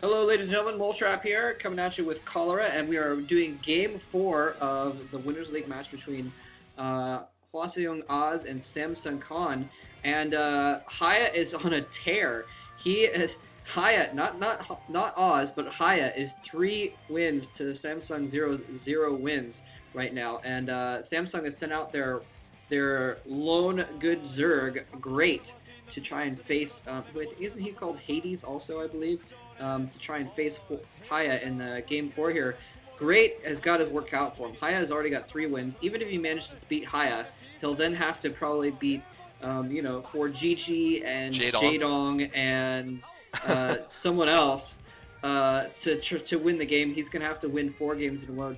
Hello, ladies and gentlemen. Moletrap here, coming at you with Cholera, and we are doing Game 4 of the Winners League match between Hwaseong Oz and Samsung Khan. And Hiya is on a tear. He is Hiya, not Oz, but Hiya is 3 wins to Samsung Zero's 0 wins right now. And Samsung has sent out their lone good Zerg, great, to try and face. Who isn't he called Hades also, I believe, to try and face Hiya in the game 4 here. Great has got his work out for him. Hiya has already got 3 wins. Even if he manages to beat Hiya, he'll then have to probably beat, for Gigi and Jadong. Jadong and someone else to win the game. He's gonna have to win 4 games in a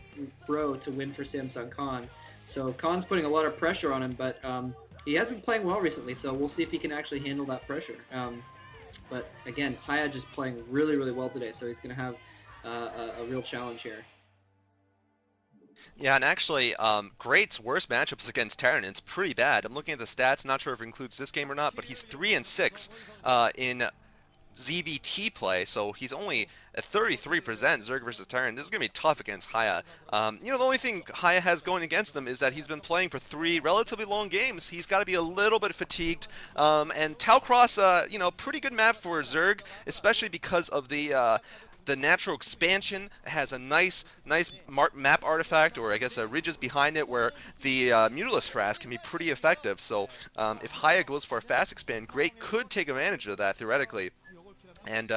row to win for Samsung Khan. So Khan's putting a lot of pressure on him, but he has been playing well recently. So we'll see if he can actually handle that pressure. But again, Hiya just playing really, really well today, so he's going to have a real challenge here. Yeah, and actually, Great's worst matchups against Terran. It's pretty bad. I'm looking at the stats. Not sure if it includes this game or not, but he's 3-6 in ZVT play, so he's only at 33% Zerg versus Terran. This is going to be tough against Hiya. The only thing Hiya has going against him is that he's been playing for 3 relatively long games. He's got to be a little bit fatigued. And Talcross, pretty good map for Zerg, especially because of the natural expansion. Has a nice map artifact, or I guess ridges behind it, where the Mutalisk harass can be pretty effective. So if Hiya goes for a fast expand, Great could take advantage of that theoretically. And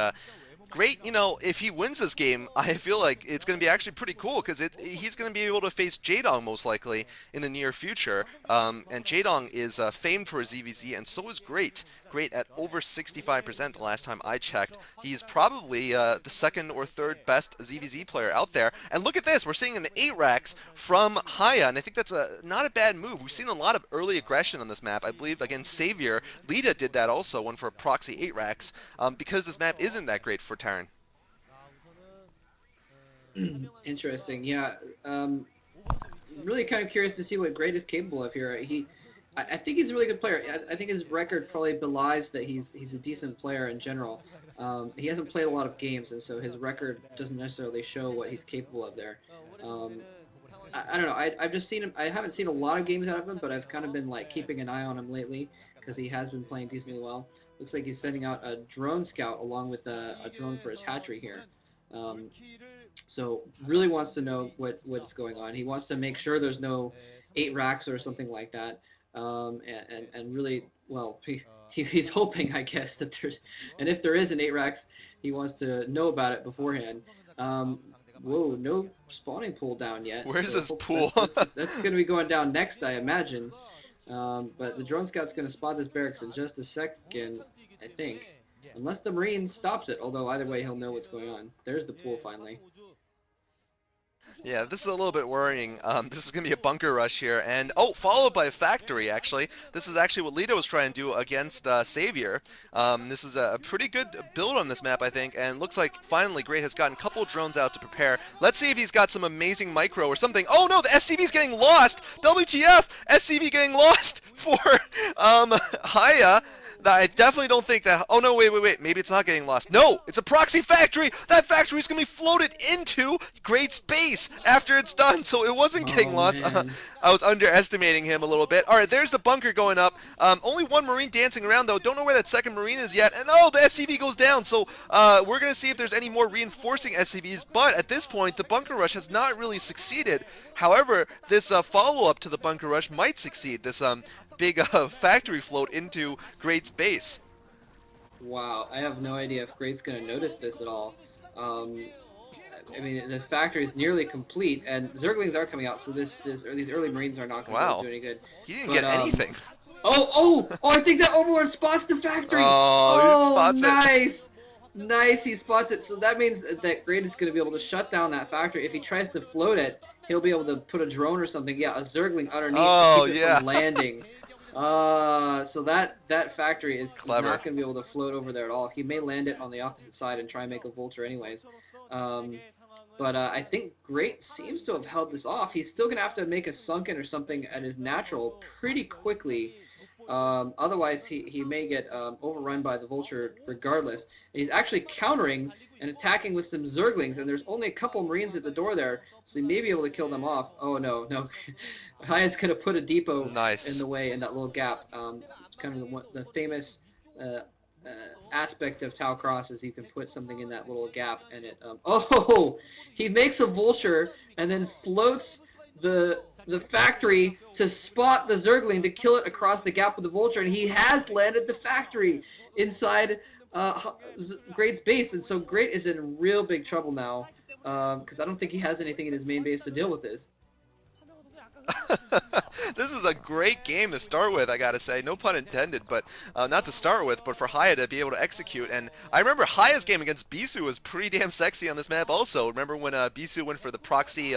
Great, if he wins this game, I feel like it's going to be actually pretty cool because he's going to be able to face Jadong most likely in the near future. And Jadong is famed for his EVZ, and so is Great. Great at over 65% the last time I checked. He's probably the second or third best ZVZ player out there. And look at this, we're seeing an 8 racks from Hiya, and I think that's not a bad move. We've seen a lot of early aggression on this map. I believe against Savior, Lita did that also, one for a proxy 8 racks, because this map isn't that great for Terran. Interesting. Yeah. Really kind of curious to see what Great is capable of here. I think he's a really good player. I think his record probably belies that he's a decent player in general. He hasn't played a lot of games, and so his record doesn't necessarily show what he's capable of there. Um, I don't know. I've just seen him. I haven't seen a lot of games out of him, but I've kind of been like keeping an eye on him lately because he has been playing decently well. Looks like he's sending out a drone scout along with a drone for his hatchery here. Um, so really wants to know what's going on. He wants to make sure there's no 8 racks or something like that. And really, well, he's hoping, I guess, that there's, and if there is an 8 racks, he wants to know about it beforehand. Um, Whoa, no spawning pool down yet. Where's So this hope pool? that's going to be going down next, I imagine. But the drone scout's going to spot this barracks in just a second, I think. Unless the Marine stops it, although either way he'll know what's going on. There's the pool finally. Yeah, this is a little bit worrying. This is going to be a bunker rush here, and followed by a factory, actually. This is actually what Lito was trying to do against Savior. This is a pretty good build on this map, I think, and looks like finally Great has gotten a couple drones out to prepare. Let's see if he's got some amazing micro or something. Oh no, the SCV's getting lost! WTF! SCV getting lost for Hiya. I definitely don't think that. Oh no, wait. Maybe it's not getting lost. No, it's a proxy factory. That factory is gonna be floated into Great Space after it's done. So it wasn't getting Oh lost. man. I was underestimating him a little bit. All right, there's the bunker going up. Only one Marine dancing around though. Don't know where that second Marine is yet. And the SCV goes down. So we're gonna see if there's any more reinforcing SCVs. But at this point, the bunker rush has not really succeeded. However, this follow-up to the bunker rush might succeed. This big factory float into Great's base. Wow, I have no idea if Great's going to notice this at all. Um, I mean, the factory is nearly complete, and Zerglings are coming out, so these early Marines are not going to be able to Wow, do any good. he didn't But get anything. I think that Overlord spots the factory. Oh, he Oh, spots it. nice, nice, he spots it. So that means that Great is going to be able to shut down that factory. If he tries to float it, he'll be able to put a drone or something. Yeah, a Zergling underneath to Oh keep it yeah. from landing. So that factory is Clever. not going to be able to float over there at all. He may land it on the opposite side and try and make a vulture anyways. Um, but I think Great seems to have held this off. He's still going to have to make a sunken or something at his natural pretty quickly. Otherwise, he may get overrun by the vulture regardless. And he's actually countering and attacking with some Zerglings, and there's only a couple Marines at the door there, so he may be able to kill them off. Oh no, no. Haya's going to put a depot in Nice. the way in that little gap. It's kind of the famous uh, aspect of Tau Cross is you can put something in that little gap and it oh, he makes a vulture and then floats the factory to spot the Zergling to kill it across the gap with the vulture, and he has landed the factory inside Great's base, and so Great is in real big trouble now because I don't think he has anything in his main base to deal with this. This is a great game to start with, I gotta say. No pun intended, but not to start with, but for Hiya to be able to execute. And I remember Hiya's game against Bisu was pretty damn sexy on this map also. Remember when Bisu went for the proxy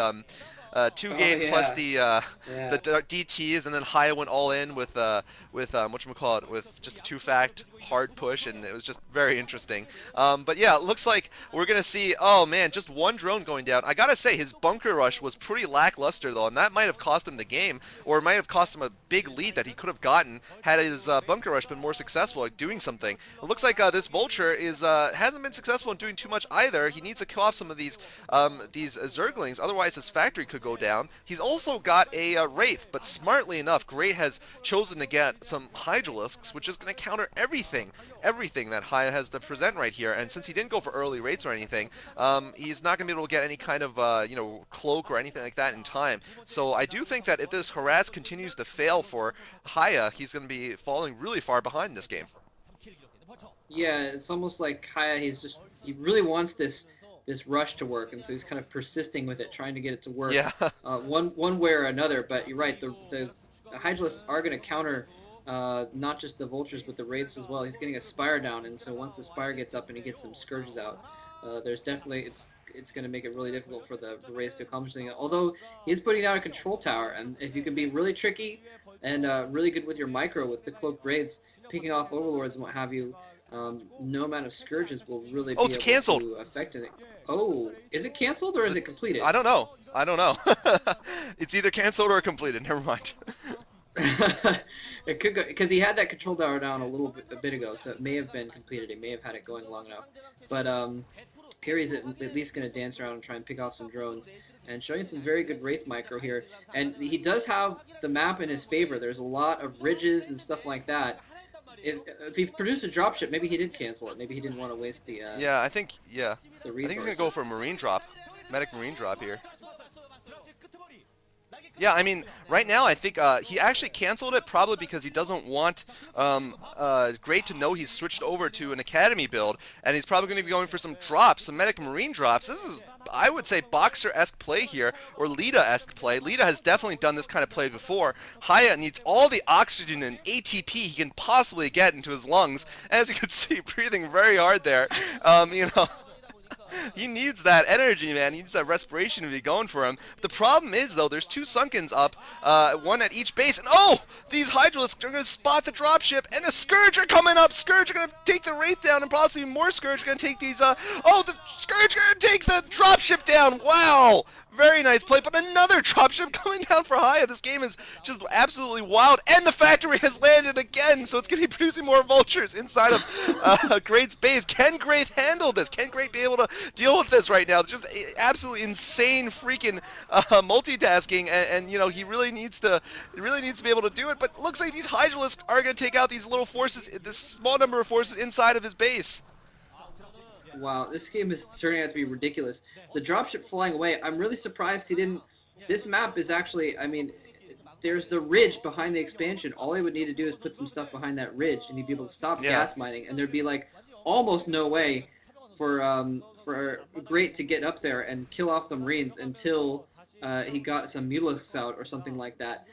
two Oh game plus yeah, the yeah. DTs, and then Hiya went all in with whatchamacallit, with just a two-fact hard push, and it was just very interesting. But yeah, it looks like we're gonna see. Oh man, just one drone going down. I gotta say his bunker rush was pretty lackluster though, and that might have cost him the game, or it might have cost him a big lead that he could have gotten had his bunker rush been more successful at doing something. It looks like this Vulture is hasn't been successful in doing too much either. He needs to kill off some of these Zerglings, otherwise his factory could go down. He's also got a Wraith, but smartly enough, Great has chosen to get some Hydralisks, which is going to counter everything that Hiya has to present right here. And since he didn't go for early rates or anything, he's not going to be able to get any kind of cloak or anything like that in time. So I do think that if this harass continues to fail for Hiya, he's going to be falling really far behind in this game. Yeah, it's almost like Kaya. He really wants this rush to work, and so he's kind of persisting with it, trying to get it to work, Yeah. one way or another. But you're right, the Hydralisks are going to counter not just the vultures but the raids as well. He's getting a spire down, and so once the spire gets up and he gets some scourges out, there's definitely it's going to make it really difficult for the raids to accomplish anything. Although he's putting down a control tower, and if you can be really tricky and really good with your micro with the cloaked raids, picking off overlords and what have you, no amount of scourges will really Oh, be it's able canceled. to affect it. Oh, is it canceled or Is is it? it completed? I don't know. I don't know. It's either canceled or completed. Never mind. It could go because he had that control tower down a bit ago, so it may have been completed. He may have had it going long enough, but here he's at least going to dance around and try and pick off some drones and showing some very good Wraith micro here. And he does have the map in his favor. There's a lot of ridges and stuff like that. If he produced a dropship, maybe he did cancel it. Maybe he didn't want to waste Yeah, I think. Yeah, the I think he's gonna go resources. for a marine drop, medic marine drop here. Yeah, I mean, right now I think he actually canceled it probably because he doesn't want Great to know he's switched over to an academy build, and he's probably going to be going for some drops, some medic marine drops. This is, I would say, Boxer-esque play here, or Lita-esque play. Lita has definitely done this kind of play before. Hiya needs all the oxygen and ATP he can possibly get into his lungs, as you can see, breathing very hard there. You know. He needs that energy, man. He needs that respiration to be going for him. The problem is, though, there's two Sunkens up, one at each base, and oh! These Hydralisks are going to spot the dropship, and a Scourge are coming up! Scourge are going to take the Wraith down, and possibly more Scourge are going to take these, oh, the Scourge are going to take the dropship down! Wow! Very nice play, but another dropship coming down for Hiya. This game is just absolutely wild, and the factory has landed again, so it's going to be producing more vultures inside of Great's base. Can Great handle this? Can Great be able to deal with this right now? Just absolutely insane freaking multitasking, and you know he really needs to be able to do it. But it looks like these Hydralisks are going to take out these little forces, this small number of forces inside of his base. Wow, this game is turning out to be ridiculous. The dropship flying away, I'm really surprised he didn't. This map is actually, I mean, there's the ridge behind the expansion. All he would need to do is put some stuff behind that ridge, and he'd be able to stop Yeah. gas mining, and there'd be like almost no way for Great to get up there and kill off the Marines until he got some Mutalisks out or something like that.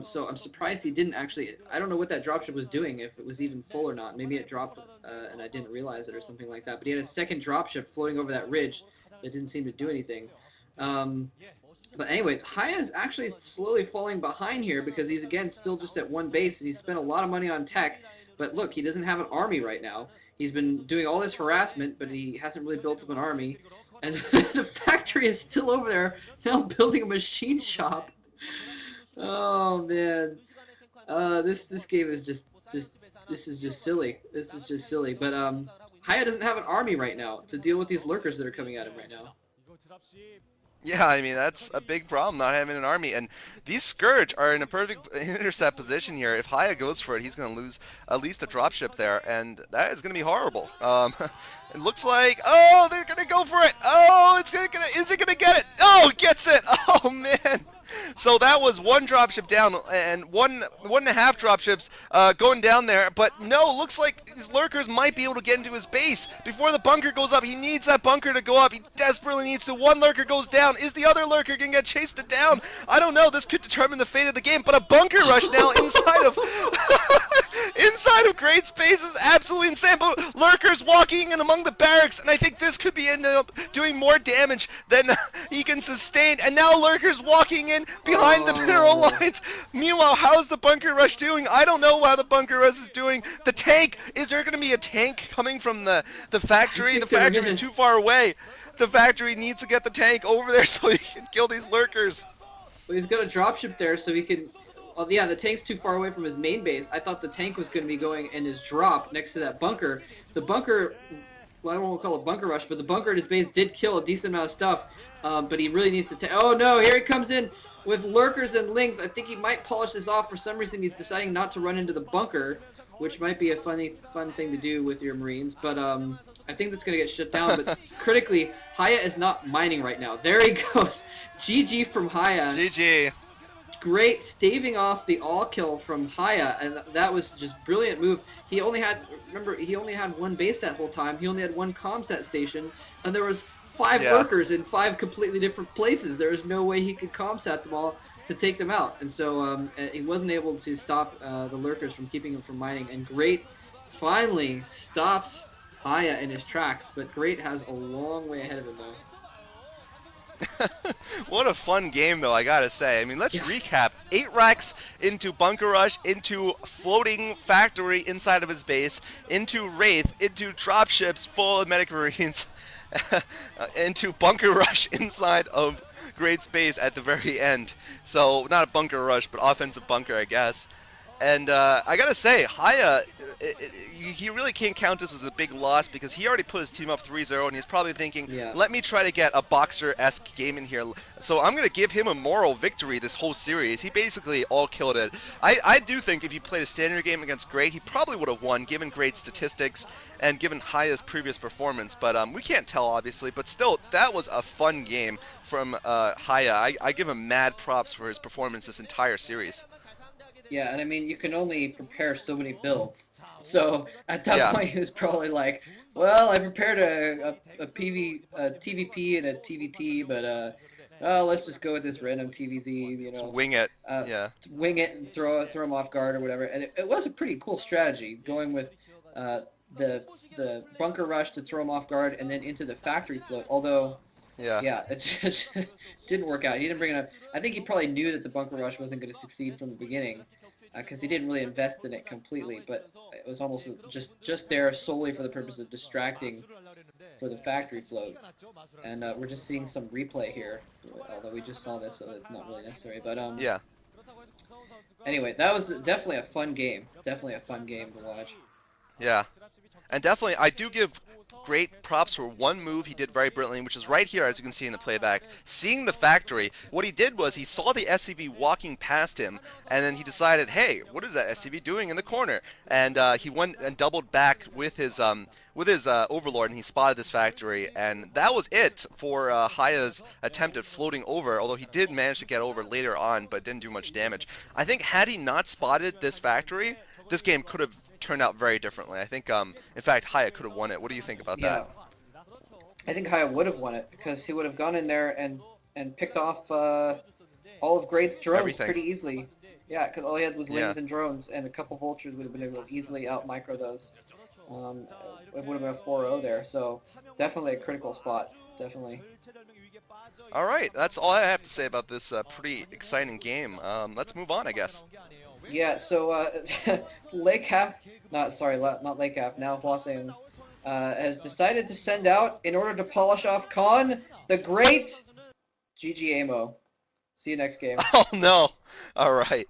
So I'm surprised he didn't actually. I don't know what that dropship was doing, if it was even full or not. Maybe it dropped and I didn't realize it or something like that. But he had a second dropship floating over that ridge that didn't seem to do anything. Um, but anyways, Haya is actually slowly falling behind here because he's again still just at one base and he spent a lot of money on tech. But look, he doesn't have an army right now. He's been doing all this harassment, but he hasn't really built up an army. And the factory is still over there now building a machine shop. Oh man, this game is just this is just silly. This is just silly. But Hiya doesn't have an army right now to deal with these lurkers that are coming at him right now. Yeah, I mean, that's a big problem, not having an army. And these Scourge are in a perfect intercept position here. If Hiya goes for it, he's going to lose at least a dropship there, and that is going to be horrible. It looks like, oh, they're going to go for it. Oh, is it going to get it? Oh, it gets it. Oh, man. So that was one dropship down and one and a half dropships going down there. But no, looks like these lurkers might be able to get into his base before the bunker goes up. He needs that bunker to go up. He desperately needs to. One lurker goes down. Is the other lurker going to get chased down? I don't know. This could determine the fate of the game. But a bunker rush now inside of inside of Great Space is absolutely insane. But lurkers walking in among the barracks, and I think this could be end up doing more damage than he can sustain. And now lurkers walking in behind the mineral lines. Meanwhile, how's the bunker rush doing? I don't know how the bunker rush is doing. The tank, is there going to be a tank coming from the factory? The factory is too far away. The factory needs to get the tank over there so he can kill these lurkers. Well, he's got a dropship there so he can... Well, yeah, the tank's too far away from his main base. I thought the tank was going to be going in his drop next to that bunker. The bunker... Well, I don't want to call it bunker rush, but the bunker at his base did kill a decent amount of stuff. But he really needs to... Oh, no, here he comes in with lurkers and lings. I think he might polish this off. For some reason, he's deciding not to run into the bunker, which might be a fun thing to do with your Marines. But I think that's going to get shut down. But critically, Hiya is not mining right now. There he goes. GG from Hiya. GG. Great staving off the all kill from Hiya, and that was just brilliant move. He only had, remember, he only had one base that whole time. He only had one comsat station, and there was 5 lurkers in 5 completely different places. There was no way he could comsat them all to take them out, and so he wasn't able to stop the lurkers from keeping him from mining. And Great finally stops Hiya in his tracks, but Great has a long way ahead of him though. What a fun game, though, I gotta say. I mean, let's recap. 8 racks into Bunker Rush, into Floating Factory inside of his base, into Wraith, into dropships full of Medic Marines, into Bunker Rush inside of Great Space at the very end. So, not a Bunker Rush, but offensive bunker, I guess. And I gotta say, Hiya, he really can't count this as a big loss because he already put his team up 3-0, and he's probably thinking, let me try to get a Boxer-esque game in here. So I'm going to give him a moral victory this whole series. He basically all-killed it. I do think if he played a standard game against Great, he probably would have won, given Great's statistics and given Hiya's previous performance. But we can't tell, obviously. But still, that was a fun game from Hiya. I give him mad props for his performance this entire series. Yeah, and I mean, you can only prepare so many builds. So at that point, he was probably like, well, I prepared a TVP and a TVT, but let's just go with this random TVZ, you know. Just wing it, wing it and throw him off guard or whatever. And it was a pretty cool strategy, going with the bunker rush to throw him off guard and then into the factory float, although... Yeah, it just didn't work out. He didn't bring enough. I think he probably knew that the bunker rush wasn't going to succeed from the beginning, because he didn't really invest in it completely. But it was almost just there solely for the purpose of distracting for the factory float. And we're just seeing some replay here, although we just saw this, so it's not really necessary. But anyway, that was definitely a fun game. Definitely a fun game to watch. Yeah, and definitely I do give Great props for one move he did very brilliantly, which is right here, as you can see in the playback. Seeing the factory, what he did was he saw the SCV walking past him, and then he decided, hey, what is that SCV doing in the corner? And he went and doubled back with his Overlord, and he spotted this factory, and that was it for Hiya's attempt at floating over, although he did manage to get over later on, but didn't do much damage. I think had he not spotted this factory, this game could have turned out very differently. I think, in fact, Hiya could have won it. What do you think about that? I think Hiya would have won it, because he would have gone in there and picked off all of Great's drones pretty easily. Yeah, because all he had was lings and drones, and a couple vultures would have been able to easily out-micro those. It would have been a 4-0 there, so definitely a critical spot. Definitely. All right, that's all I have to say about this pretty exciting game. Let's move on, I guess. Yeah, so Lake Half, not Lake Half, now Hwaseong, has decided to send out, in order to polish off Khan, the Great. GG Amo. See you next game. Oh no! All right.